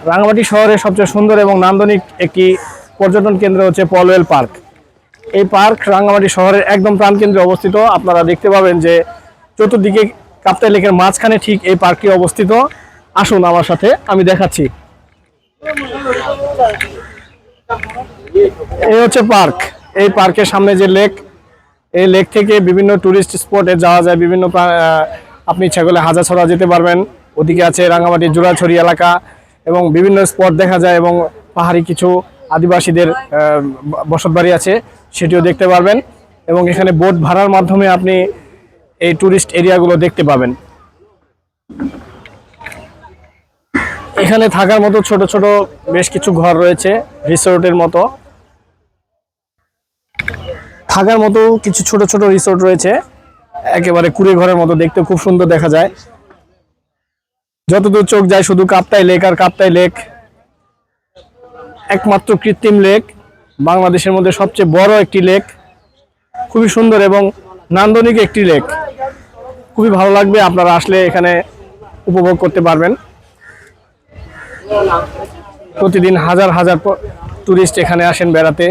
রাঙামাটি শহরের সবচেয়ে সুন্দর এবং নান্দনিক একটি পর্যটন কেন্দ্র হচ্ছে পলওয়েল পার্ক। এই পার্ক রাঙামাটি শহরের একদম প্রাণকেন্দ্রে অবস্থিত। আপনারা দেখতে পাবেন যে চতুর্দিকে কাপ্তাই লেকের মাঝখানে ঠিক এই পার্কটি অবস্থিত। আসুন আমার সাথে, আমি দেখাচ্ছি। এই হচ্ছে পার্ক। এই পার্কের সামনে যে লেক, এই লেক থেকে বিভিন্ন টুরিস্ট স্পটে যাওয়া যায়। বিভিন্ন আপনি ইচ্ছা করলে হাজারছড়া যেতে পারবেন, ওদিকে আছে রাঙামাটি জোড়াছড়ি এলাকা এবং বিভিন্ন স্পট দেখা যায়, এবং পাহাড়ি কিছু আদিবাসীদের বসতবাড়ি আছে, সেটিও দেখতে পারবেন। এবং এখানে বোট ভাড়ার মাধ্যমে আপনি এই টুরিস্ট এরিয়াগুলো দেখতে পাবেন। এখানে থাকার মতো ছোট ছোট বেশ কিছু ঘর রয়েছে, রিসোর্টের মতো। থাকার মতো কিছু ছোট ছোট রিসোর্ট রয়েছে, একেবারে কুড়ে ঘরের মতো, দেখতে খুব সুন্দর দেখা যায়। যতদূর চোখ যায় শুধু কাপ্তাই লেক আর কাপ্তাই লেক। একমাত্র কৃত্রিম লেক, বাংলাদেশের মধ্যে সবচেয়ে বড় একটি লেক, খুবই সুন্দর এবং নান্দনিক একটি লেক। খুবই ভালো লাগবে, আপনারা আসলে এখানে উপভোগ করতে পারবেন। প্রতিদিন হাজার হাজার টুরিস্ট এখানে আসেন বেড়াতে।